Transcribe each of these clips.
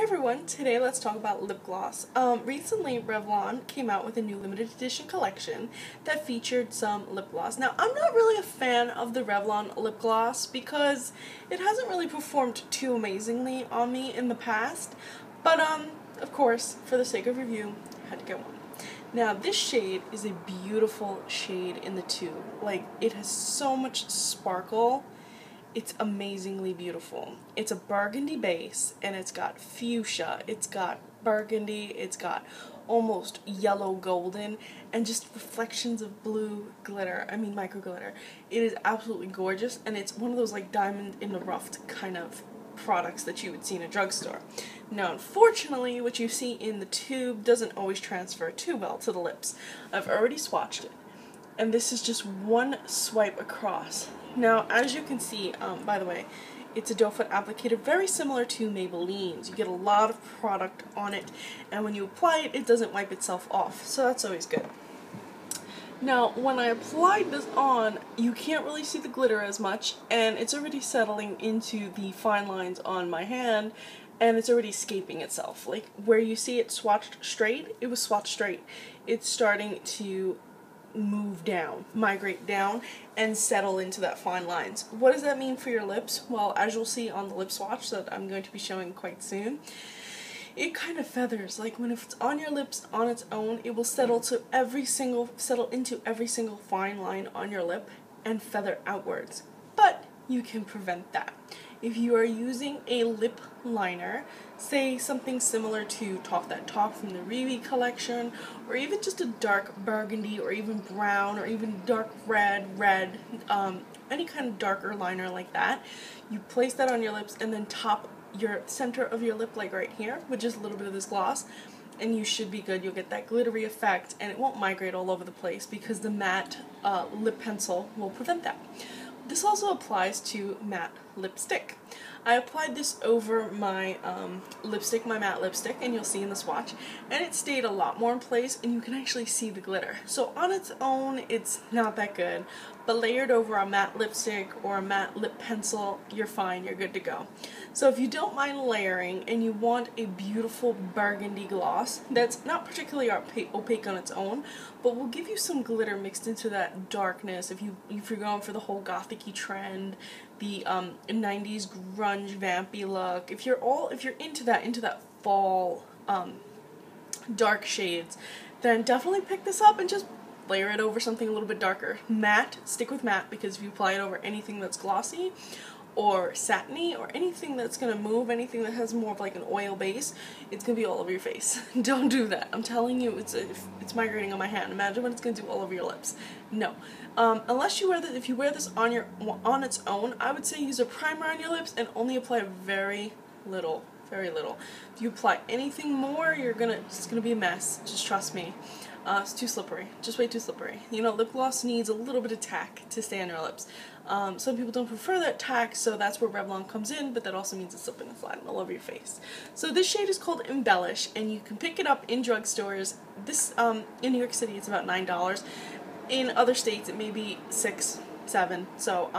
Hey everyone, today let's talk about lip gloss. Recently Revlon came out with a new limited edition collection that featured some lip gloss. Now, I'm not really a fan of the Revlon lip gloss because it hasn't really performed too amazingly on me in the past, but of course, for the sake of review, I had to get one. Now, this shade is a beautiful shade in the tube. Like, it has so much sparkle. It's amazingly beautiful. It's a burgundy base, and it's got fuchsia, it's got burgundy, it's got almost yellow golden, and just reflections of blue glitter, micro glitter. It is absolutely gorgeous, and it's one of those like diamond in the rough kind of products that you would see in a drugstore. Now, unfortunately, what you see in the tube doesn't always transfer too well to the lips. I've already swatched it, and this is just one swipe across. Now, as you can see, by the way, it's a doe foot applicator very similar to Maybelline's. You get a lot of product on it, and when you apply it, it doesn't wipe itself off, so that's always good. Now, when I applied this on, you can't really see the glitter as much, and it's already settling into the fine lines on my hand, and it's already escaping itself. Like, where you see it swatched straight, it was swatched straight. It's starting to move down, migrate down, and settle into that fine lines. What does that mean for your lips? Well, as you'll see on the lip swatch that I'm going to be showing quite soon, it kind of feathers. Like, when if it's on your lips on its own, it will settle into every single fine line on your lip and feather outwards. But you can prevent that. If you are using a lip liner, say something similar to Talk That Talk from the Revlon collection, or even just a dark burgundy, or even brown, or even dark red, any kind of darker liner like that, you place that on your lips and then top your center of your lip, like right here, with just a little bit of this gloss, and you should be good. You'll get that glittery effect, and it won't migrate all over the place because the matte lip pencil will prevent that. This also applies to matte lipstick. I applied this over my lipstick, my matte lipstick, and you'll see in the swatch, and it stayed a lot more in place, and you can actually see the glitter. So on its own, it's not that good, but layered over a matte lipstick or a matte lip pencil, you're fine, you're good to go. So if you don't mind layering and you want a beautiful burgundy gloss that's not particularly opaque on its own, but will give you some glitter mixed into that darkness, if you're going for the whole gothic-y trend, the 90s grunge vampy look, if you're into that fall dark shades, then definitely pick this up and just layer it over something a little bit darker. Matte, stick with matte, because if you apply it over anything that's glossy or satiny or anything that's going to move, anything that has more of like an oil base, it's going to be all over your face. Don't do that. I'm telling you, it's migrating on my hand. Imagine what it's going to do all over your lips. No. Unless you wear this, if you wear this on its own, I would say use a primer on your lips and only apply very little. Very little. If you apply anything more, it's gonna be a mess. Just trust me. It's too slippery. Just way too slippery. You know, lip gloss needs a little bit of tack to stay on your lips. Some people don't prefer that tack, so that's where Revlon comes in, but that also means it's slipping and sliding all over your face. So this shade is called Embellished, and you can pick it up in drugstores. This, in New York City, it's about $9. In other states, it may be $6, $7. So,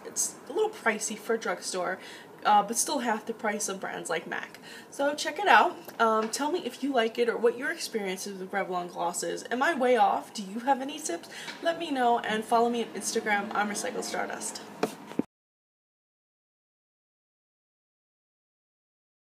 it's a little pricey for a drugstore. But still half the price of brands like MAC. So check it out. Tell me if you like it or what your experience is with Revlon glosses. Am I way off? Do you have any tips? Let me know, and follow me on Instagram. I'm Recycled Stardust.